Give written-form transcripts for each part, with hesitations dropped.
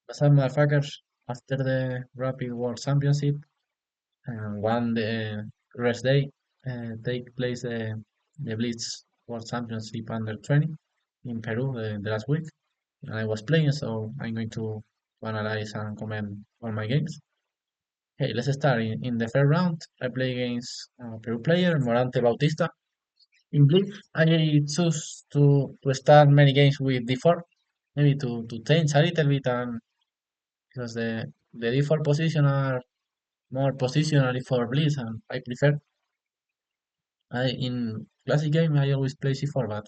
What's up, motherfuckers? After the Rapid World Championship, won the rest day, take place the Blitz World Championship under 20 in Peru the last week. And I was playing, so I'm going to analyze and comment on my games. Okay, let's start. In the first round, I play against Peru player Morante Bautista. In Blitz, I choose to start many games with D4, maybe to change a little bit and because the default position are more positionally for Blitz, and I prefer. In classic game I always play C4, but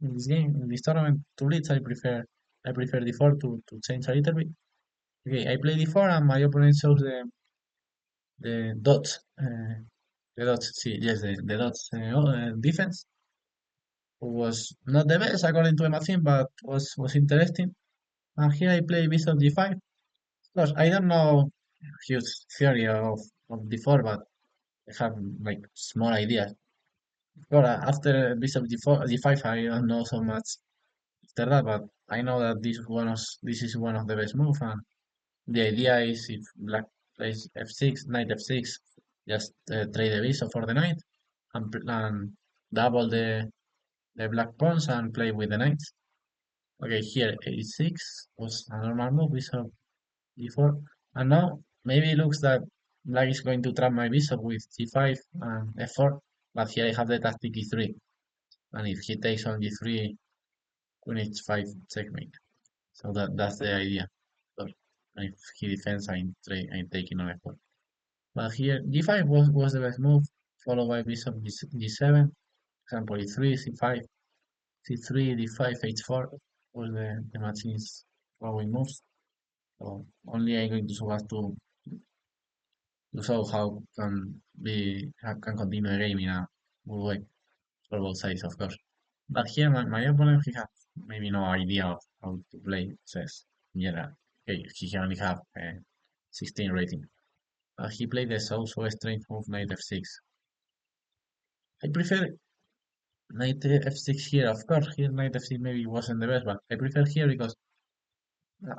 in this game, in this tournament to Blitz, I prefer D4 to change a little bit. Okay, I play D4 and my opponent shows the dots, the dots. See, yes, the dots defense was not the best according to my team, but was interesting. And here I play Bishop G5. Of course, I don't know huge theory of D4, but I have like small ideas. Well, after Bishop G5, I don't know so much after that, but I know that this is one of the best moves, and the idea is if Black plays F6, Knight F6, just trade the Bishop for the Knight and double the Black pawns and play with the Knights. Okay, here A6 was a normal move, Bishop G4, and now maybe it looks that Black is going to trap my Bishop with G5 and F4, but here I have the tactic E3. And if he takes on g3, queen h5 checkmate. So that's the idea. So if he defends, I'm taking on f4. But here g5 was the best move, followed by bishop g7, example e3, c5, c3, d5, h4 was the machines following moves. So only I'm going to show us to show how can continue the game in a good way for both sides, of course. But here, my opponent, he has maybe no idea of how to play chess in general. Okay, he can only have 16 rating. He played the so strange move knight f6. I prefer knight f6 here, of course. Here, knight f6 maybe wasn't the best, but I prefer here because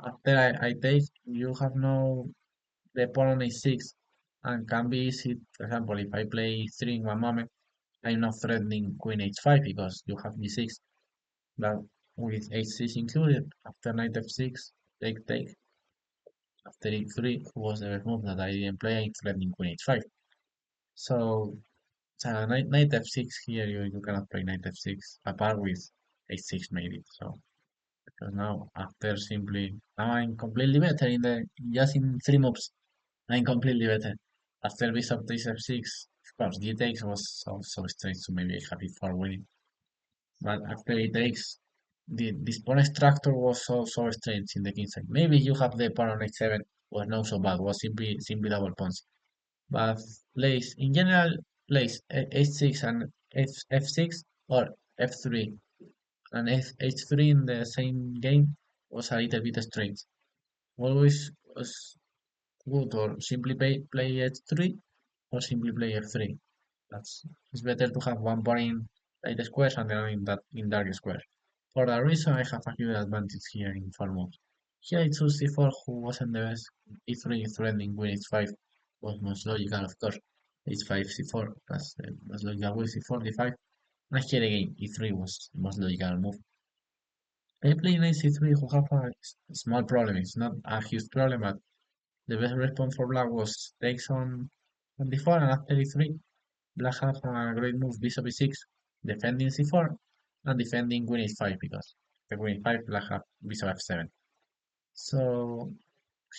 after I take, you have no the pawn on a6 and can be easy. For example, if I play 3 in one moment, I'm not threatening queen h5 because you have d6. But with h6 included, after knight f6, take, after e3 was the move that I didn't play, I threatening queen h5. So, knight f6 here, you cannot play knight f6 apart with h6 maybe. So, because now, after simply, now I'm completely better just in 3 moves, I'm completely better. After bishop takes f6, of course, d takes was so straight, so maybe I have e4 winning. But after it takes, this pawn structure was so strange in the king side. Maybe you have the pawn on h7 was not so bad, was simply double pawns. But plays in general plays h6 and f6 or f3 and h3 in the same game was a little bit strange. Always was good or simply play h3 or simply play f3. It's better to have one pawn in light squares and the other in dark squares. For that reason, I have a huge advantage here in 4 moves. Here I choose c4, who wasn't the best. e3 threatening queen h5 was most logical, of course. h5, c4, that's the most logical way, c4, d5. And here again, e3 was the most logical move. I play knight c3, who have a small problem. It's not a huge problem, but the best response for black was takes on d4 and after e3. Black have a great move, bishop e6, defending c4 and defending queen h5 because the queen h5, black have bishop f7. So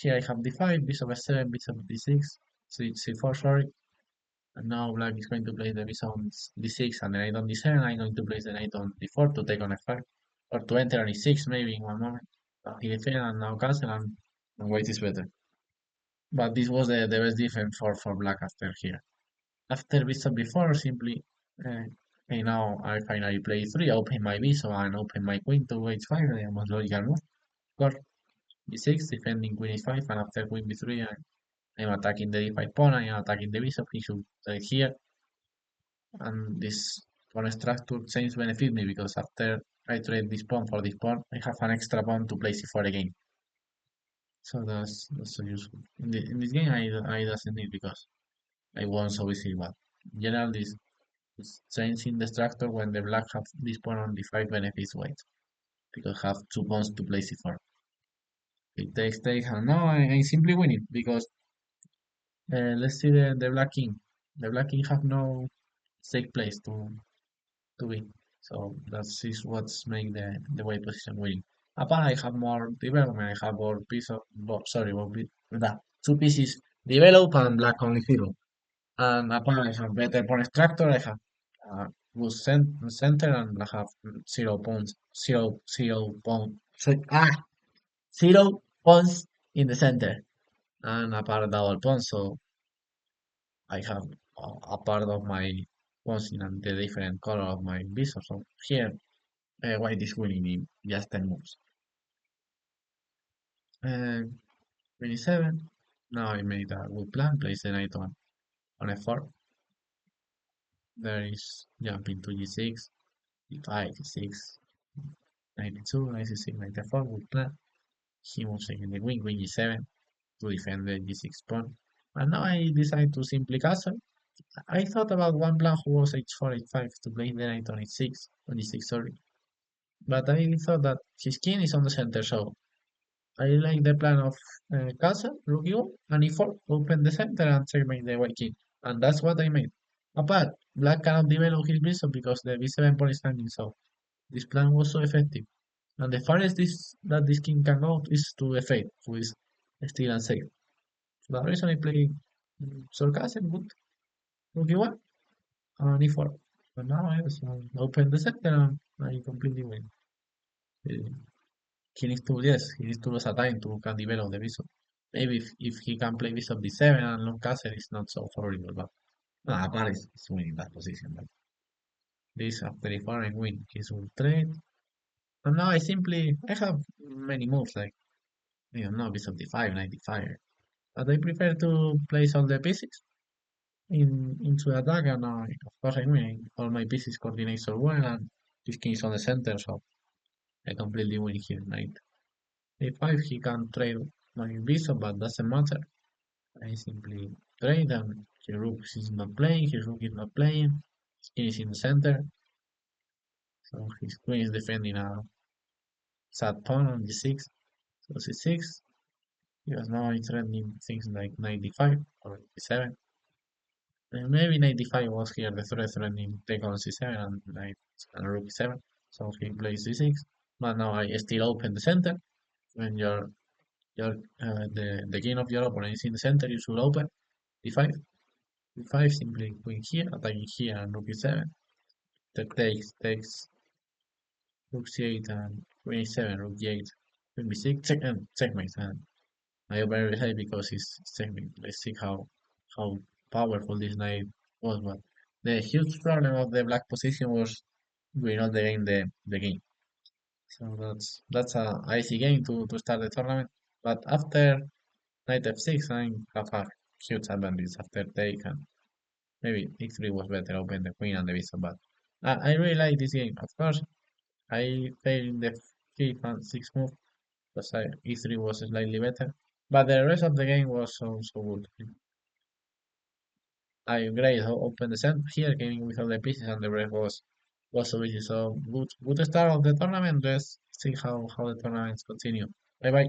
here I have d5, bishop f7, bishop d6, c4, sorry. And now black is going to play the bishop on d6 and the knight on d7. I'm going to place the knight on d4 to take on f5 or to enter on e6 maybe in one moment. He defend and now cancel and white is better. But this was the best defense for black after here. After bishop before, simply, okay, now I finally play 3, open my bishop and open my queen to h5, the most logical move. Of course, b6, defending queen h5, and after queen b3, I'm attacking the d5 pawn, I'm attacking the bishop, he should take here, and this pawn structure change benefit me, because after I trade this pawn for this pawn, I have an extra pawn to play c4 again. So that's so useful. In this game, I doesn't need because I won so easy. But in general, this is changing the structure when the black have this pawn on d5 benefits white because have two pawns to play c4. It takes, and now I simply winning because let's see the black king. The black king have no safe place to win. So that's is what's make the white position winning. Apart, I have more development. I have more piece of sorry, that two pieces develop and black only zero. And apart, I have better pawn structure. I have good center and I have 0 points, zero pound, zero pawns in the center and apart double pawn. So I have a part of my pawns in the different color of my bishop. So here white is winning in just 10 moves. Uh, 27. Now I made a good plan. Place the knight on f4. There is jumping to g6, d5, g6, 92, 96, 94. Good plan. He moves again the queen g7 to defend the g6 pawn. And now I decide to simply castle. I thought about one plan who was h4, h5 to play the knight on h6, on g6, sorry. But I thought that his king is on the center, so I like the plan of castle, rook e1, and e4, open the center and checkmate the white king. And that's what I made. Apart, black cannot develop his bishop because the b7 pawn is hanging, so this plan was so effective. And the farthest that this king can go is to f8, who is still unsafe. So the reason I play castle, good, rook e1, and e4. But now I also open the center and I completely win. Uh, he needs to, yes, he needs to lose a time to can develop the bishop. Maybe if he can play bishop d7 and long castle, it's not so favorable, but apart is winning that position. But this after e4 and win, he's will trade. And now I have many moves like, I don't know, bishop d5, knight d5. But I prefer to place all the pieces into the attack, and of course I win. All my pieces coordinate so well, and this king is on the center, so I completely win here. Knight a5, he can trade my bishop, but doesn't matter. I simply trade, and his rook is not playing, his rook is not playing, his king is in the center, so his queen is defending a sad pawn on g6, so c6, because now I'm threatening things like knight d5 or d7. Maybe knight d5 was here the threat threatening take on c7 and knight and rook e7, so he plays c6, but now I still open the center. When the king of your opponent is in the center, you should open d5. d5 simply queen here, attacking here and rook e7. That takes rook c8 and queen e7, rook e8, queen b6, checkmate. And I open very high because it's checkmate. Let's see how powerful this knight was. But the huge problem of the black position was we not the game the game. So that's a easy game to start the tournament. But after knight f6, I have a huge advantage after take, and maybe e3 was better, open the queen and the bishop. But I really like this game. Of course, I failed in the fifth and sixth move because e3 was slightly better. But the rest of the game was so good. I great open the center here, gaming with all the pieces, and the rest was so easy. So good start of the tournament. Let's see how the tournaments continue. Bye bye.